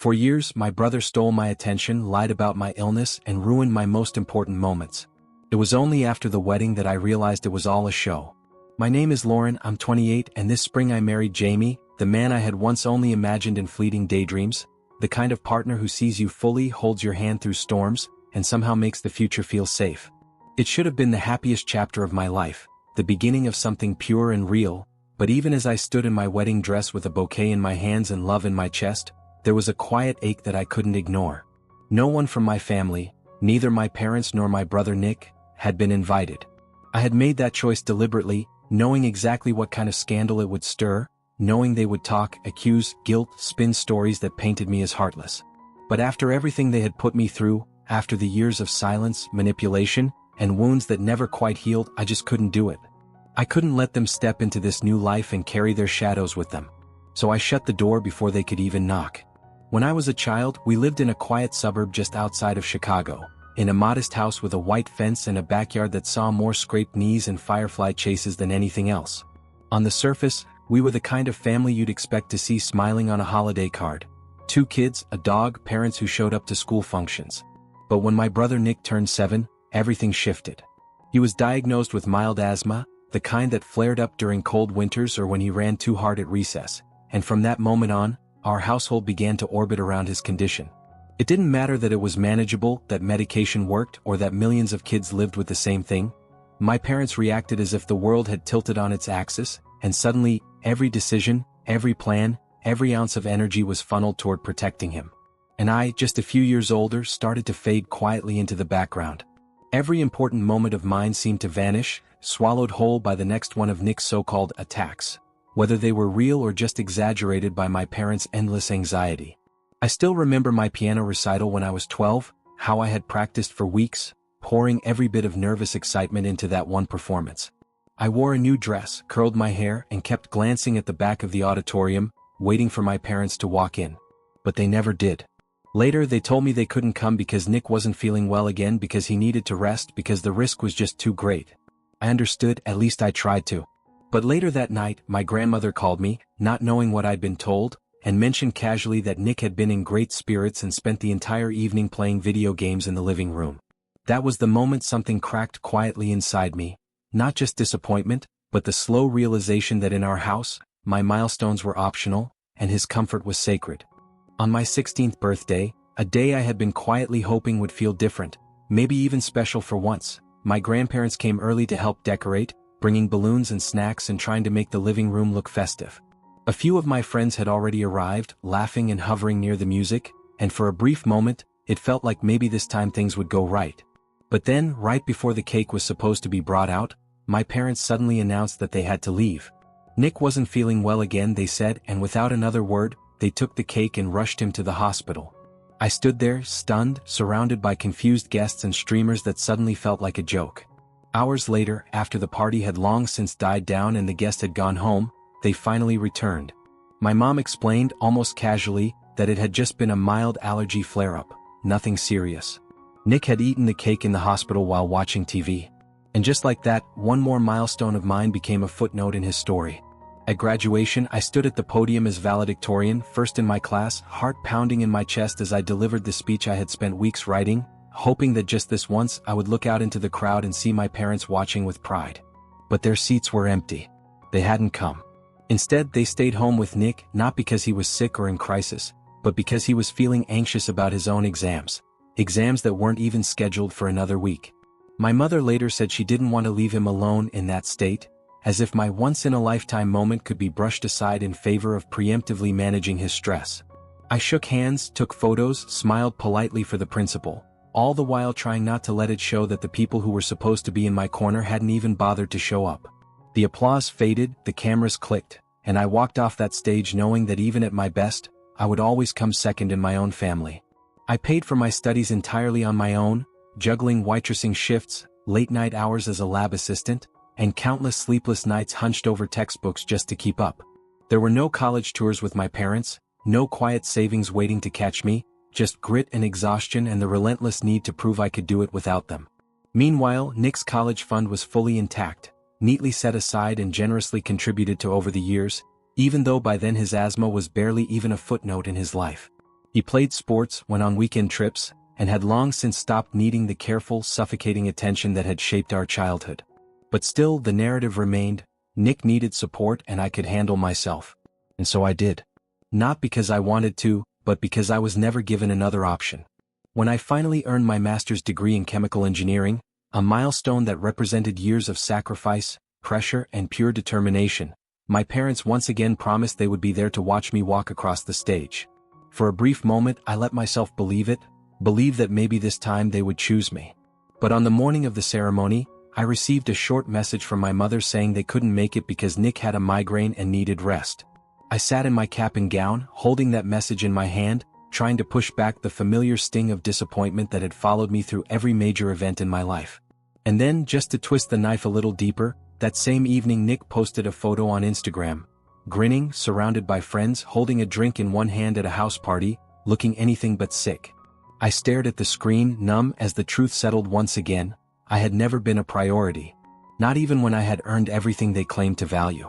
For years, my brother stole my attention, lied about my illness, and ruined my most important moments. It was only after the wedding that I realized it was all a show. My name is Lauren, I'm 28, and this spring I married Jamie, the man I had once only imagined in fleeting daydreams, the kind of partner who sees you fully, holds your hand through storms, and somehow makes the future feel safe. It should have been the happiest chapter of my life, the beginning of something pure and real, but even as I stood in my wedding dress with a bouquet in my hands and love in my chest, there was a quiet ache that I couldn't ignore. No one from my family, neither my parents nor my brother Nick, had been invited. I had made that choice deliberately, knowing exactly what kind of scandal it would stir, knowing they would talk, accuse, guilt, spin stories that painted me as heartless. But after everything they had put me through, after the years of silence, manipulation, and wounds that never quite healed, I just couldn't do it. I couldn't let them step into this new life and carry their shadows with them. So I shut the door before they could even knock. When I was a child, we lived in a quiet suburb just outside of Chicago, in a modest house with a white fence and a backyard that saw more scraped knees and firefly chases than anything else. On the surface, we were the kind of family you'd expect to see smiling on a holiday card. 2 kids, a dog, parents who showed up to school functions. But when my brother Nick turned 7, everything shifted. He was diagnosed with mild asthma, the kind that flared up during cold winters or when he ran too hard at recess, and from that moment on, our household began to orbit around his condition. It didn't matter that it was manageable, that medication worked, or that millions of kids lived with the same thing. My parents reacted as if the world had tilted on its axis, and suddenly, every decision, every plan, every ounce of energy was funneled toward protecting him. And I, just a few years older, started to fade quietly into the background. Every important moment of mine seemed to vanish, swallowed whole by the next one of Nick's so-called attacks, whether they were real or just exaggerated by my parents' endless anxiety. I still remember my piano recital when I was 12, how I had practiced for weeks, pouring every bit of nervous excitement into that one performance. I wore a new dress, curled my hair, and kept glancing at the back of the auditorium, waiting for my parents to walk in. But they never did. Later they told me they couldn't come because Nick wasn't feeling well again, because he needed to rest, because the risk was just too great. I understood, at least I tried to. But later that night, my grandmother called me, not knowing what I'd been told, and mentioned casually that Nick had been in great spirits and spent the entire evening playing video games in the living room. That was the moment something cracked quietly inside me. Not just disappointment, but the slow realization that in our house, my milestones were optional, and his comfort was sacred. On my 16th birthday, a day I had been quietly hoping would feel different, maybe even special for once, my grandparents came early to help decorate, bringing balloons and snacks and trying to make the living room look festive. A few of my friends had already arrived, laughing and hovering near the music, and for a brief moment, it felt like maybe this time things would go right. But then, right before the cake was supposed to be brought out, my parents suddenly announced that they had to leave. Nick wasn't feeling well again, they said, and without another word, they took the cake and rushed him to the hospital. I stood there, stunned, surrounded by confused guests and streamers that suddenly felt like a joke. Hours later, after the party had long since died down and the guests had gone home, they finally returned. My mom explained, almost casually, that it had just been a mild allergy flare-up, nothing serious. Nick had eaten the cake in the hospital while watching TV. And just like that, one more milestone of mine became a footnote in his story. At graduation, I stood at the podium as valedictorian, first in my class, heart pounding in my chest as I delivered the speech I had spent weeks writing, hoping that just this once I would look out into the crowd and see my parents watching with pride. But their seats were empty. They hadn't come. Instead, they stayed home with Nick, not because he was sick or in crisis, but because he was feeling anxious about his own exams. Exams that weren't even scheduled for another week. My mother later said she didn't want to leave him alone in that state, as if my once-in-a-lifetime moment could be brushed aside in favor of preemptively managing his stress. I shook hands, took photos, smiled politely for the principal, all the while trying not to let it show that the people who were supposed to be in my corner hadn't even bothered to show up. The applause faded, the cameras clicked, and I walked off that stage knowing that even at my best, I would always come second in my own family. I paid for my studies entirely on my own, juggling waitressing shifts, late-night hours as a lab assistant, and countless sleepless nights hunched over textbooks just to keep up. There were no college tours with my parents, no quiet savings waiting to catch me, just grit and exhaustion and the relentless need to prove I could do it without them. Meanwhile, Nick's college fund was fully intact, neatly set aside and generously contributed to over the years, even though by then his asthma was barely even a footnote in his life. He played sports, went on weekend trips, and had long since stopped needing the careful, suffocating attention that had shaped our childhood. But still, the narrative remained: Nick needed support and I could handle myself. And so I did. Not because I wanted to, but because I was never given another option. When I finally earned my master's degree in chemical engineering, a milestone that represented years of sacrifice, pressure, and pure determination, my parents once again promised they would be there to watch me walk across the stage. For a brief moment, I let myself believe that maybe this time they would choose me. But on the morning of the ceremony, I received a short message from my mother saying they couldn't make it because Nick had a migraine and needed rest. I sat in my cap and gown, holding that message in my hand, trying to push back the familiar sting of disappointment that had followed me through every major event in my life. And then, just to twist the knife a little deeper, that same evening Nick posted a photo on Instagram, grinning, surrounded by friends, holding a drink in one hand at a house party, looking anything but sick. I stared at the screen, numb, as the truth settled once again: I had never been a priority. Not even when I had earned everything they claimed to value.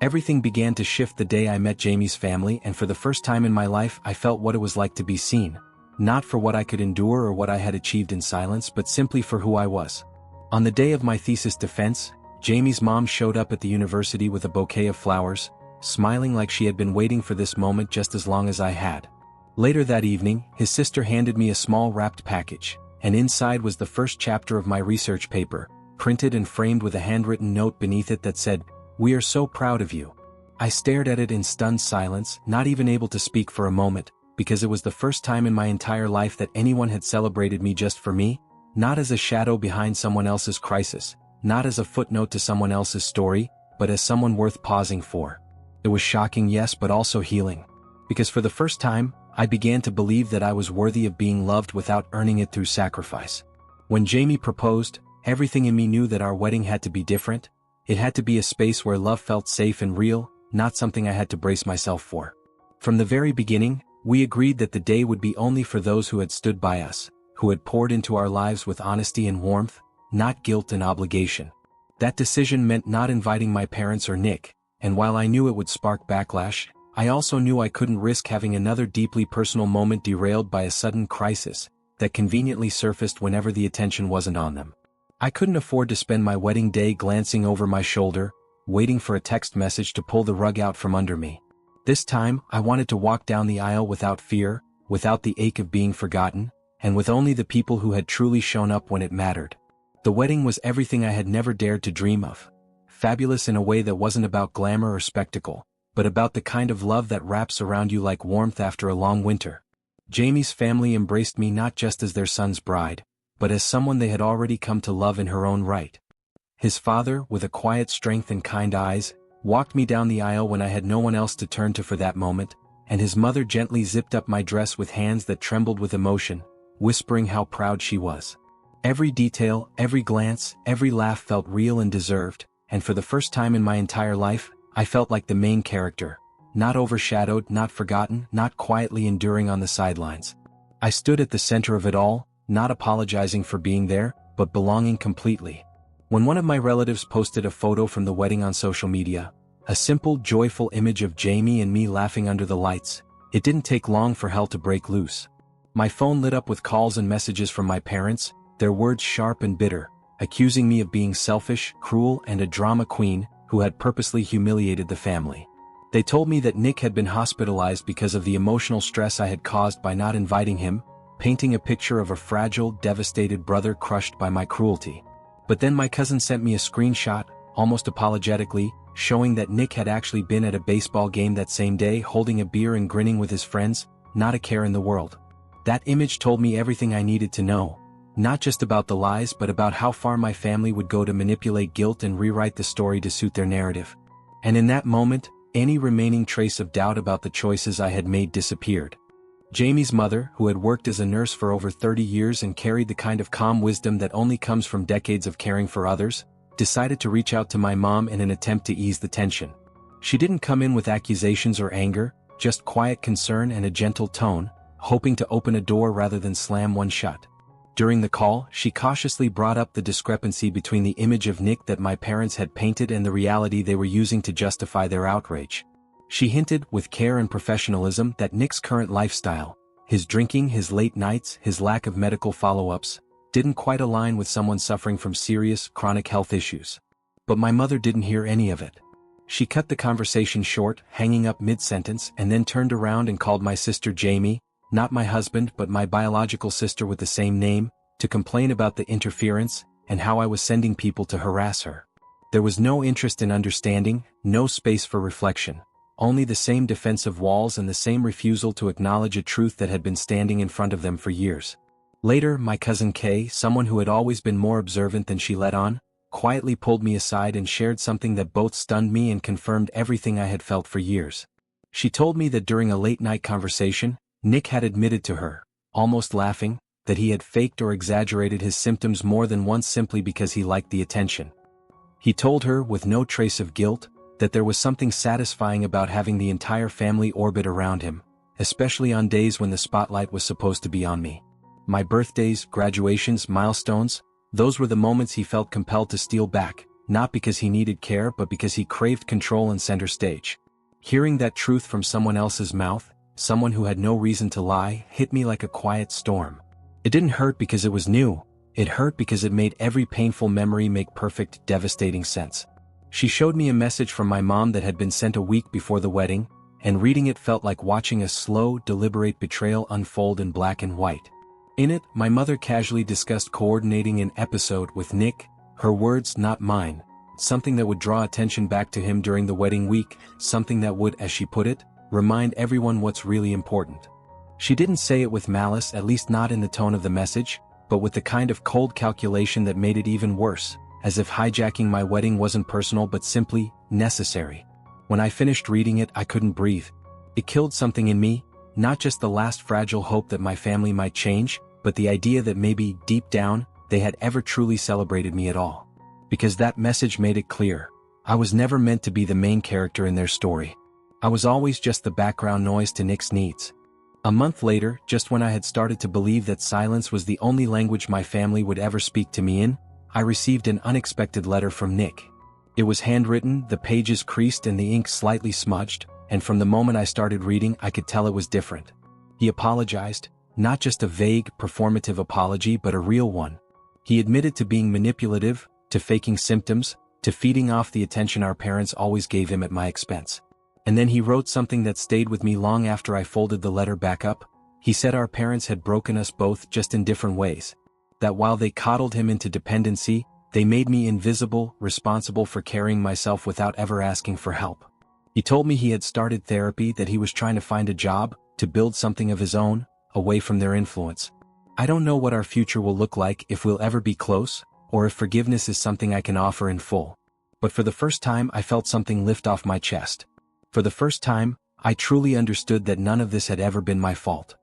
Everything began to shift the day I met Jamie's family, and for the first time in my life I felt what it was like to be seen. Not for what I could endure or what I had achieved in silence, but simply for who I was. On the day of my thesis defense, Jamie's mom showed up at the university with a bouquet of flowers, smiling like she had been waiting for this moment just as long as I had. Later that evening, his sister handed me a small wrapped package, and inside was the first chapter of my research paper, printed and framed with a handwritten note beneath it that said, "We are so proud of you." I stared at it in stunned silence, not even able to speak for a moment, because it was the first time in my entire life that anyone had celebrated me just for me, not as a shadow behind someone else's crisis, not as a footnote to someone else's story, but as someone worth pausing for. It was shocking, yes, but also healing. Because for the first time, I began to believe that I was worthy of being loved without earning it through sacrifice. When Jamie proposed, everything in me knew that our wedding had to be different. It had to be a space where love felt safe and real, not something I had to brace myself for. From the very beginning, we agreed that the day would be only for those who had stood by us, who had poured into our lives with honesty and warmth, not guilt and obligation. That decision meant not inviting my parents or Nick, and while I knew it would spark backlash, I also knew I couldn't risk having another deeply personal moment derailed by a sudden crisis that conveniently surfaced whenever the attention wasn't on them. I couldn't afford to spend my wedding day glancing over my shoulder, waiting for a text message to pull the rug out from under me. This time, I wanted to walk down the aisle without fear, without the ache of being forgotten, and with only the people who had truly shown up when it mattered. The wedding was everything I had never dared to dream of. Fabulous in a way that wasn't about glamour or spectacle, but about the kind of love that wraps around you like warmth after a long winter. Jamie's family embraced me not just as their son's bride, but as someone they had already come to love in her own right. His father, with a quiet strength and kind eyes, walked me down the aisle when I had no one else to turn to for that moment, and his mother gently zipped up my dress with hands that trembled with emotion, whispering how proud she was. Every detail, every glance, every laugh felt real and deserved, and for the first time in my entire life, I felt like the main character, not overshadowed, not forgotten, not quietly enduring on the sidelines. I stood at the center of it all, not apologizing for being there, but belonging completely. When one of my relatives posted a photo from the wedding on social media, a simple, joyful image of Jamie and me laughing under the lights, it didn't take long for hell to break loose. My phone lit up with calls and messages from my parents, their words sharp and bitter, accusing me of being selfish, cruel, and a drama queen who had purposely humiliated the family. They told me that Nick had been hospitalized because of the emotional stress I had caused by not inviting him, painting a picture of a fragile, devastated brother crushed by my cruelty. But then my cousin sent me a screenshot, almost apologetically, showing that Nick had actually been at a baseball game that same day, holding a beer and grinning with his friends, not a care in the world. That image told me everything I needed to know. Not just about the lies, but about how far my family would go to manipulate guilt and rewrite the story to suit their narrative. And in that moment, any remaining trace of doubt about the choices I had made disappeared. Jamie's mother, who had worked as a nurse for over 30 years and carried the kind of calm wisdom that only comes from decades of caring for others, decided to reach out to my mom in an attempt to ease the tension. She didn't come in with accusations or anger, just quiet concern and a gentle tone, hoping to open a door rather than slam one shut. During the call, she cautiously brought up the discrepancy between the image of Nick that my parents had painted and the reality they were using to justify their outrage. She hinted, with care and professionalism, that Nick's current lifestyle, His drinking, his late nights, his lack of medical follow-ups, didn't quite align with someone suffering from serious, chronic health issues. But my mother didn't hear any of it. She cut the conversation short, hanging up mid-sentence, and then turned around and called my sister Jamie, not my husband but my biological sister with the same name, to complain about the interference and how I was sending people to harass her. There was no interest in understanding, no space for reflection, only the same defensive walls and the same refusal to acknowledge a truth that had been standing in front of them for years. Later, my cousin Kay, someone who had always been more observant than she let on, quietly pulled me aside and shared something that both stunned me and confirmed everything I had felt for years. She told me that during a late-night conversation, Nick had admitted to her, almost laughing, that he had faked or exaggerated his symptoms more than once simply because he liked the attention. He told her, with no trace of guilt, that there was something satisfying about having the entire family orbit around him, especially on days when the spotlight was supposed to be on me. My birthdays, graduations, milestones, those were the moments he felt compelled to steal back, not because he needed care but because he craved control and center stage. Hearing that truth from someone else's mouth, someone who had no reason to lie, hit me like a quiet storm. It didn't hurt because it was new, it hurt because it made every painful memory make perfect, devastating sense. She showed me a message from my mom that had been sent a week before the wedding, and reading it felt like watching a slow, deliberate betrayal unfold in black and white. In it, my mother casually discussed coordinating an episode with Nick, her words not mine, something that would draw attention back to him during the wedding week, something that would, as she put it, remind everyone what's really important. She didn't say it with malice, at least not in the tone of the message, but with the kind of cold calculation that made it even worse, as if hijacking my wedding wasn't personal but simply necessary. When I finished reading it, I couldn't breathe. It killed something in me, not just the last fragile hope that my family might change, but the idea that maybe, deep down, they had ever truly celebrated me at all. Because that message made it clear. I was never meant to be the main character in their story. I was always just the background noise to Nick's needs. A month later, just when I had started to believe that silence was the only language my family would ever speak to me in, I received an unexpected letter from Nick. It was handwritten, the pages creased and the ink slightly smudged, and from the moment I started reading I could tell it was different. He apologized, not just a vague, performative apology but a real one. He admitted to being manipulative, to faking symptoms, to feeding off the attention our parents always gave him at my expense. And then he wrote something that stayed with me long after I folded the letter back up. He said our parents had broken us both, just in different ways. That while they coddled him into dependency, they made me invisible, responsible for carrying myself without ever asking for help. He told me he had started therapy, that he was trying to find a job, to build something of his own, away from their influence. I don't know what our future will look like, if we'll ever be close, or if forgiveness is something I can offer in full. But for the first time I felt something lift off my chest. For the first time, I truly understood that none of this had ever been my fault.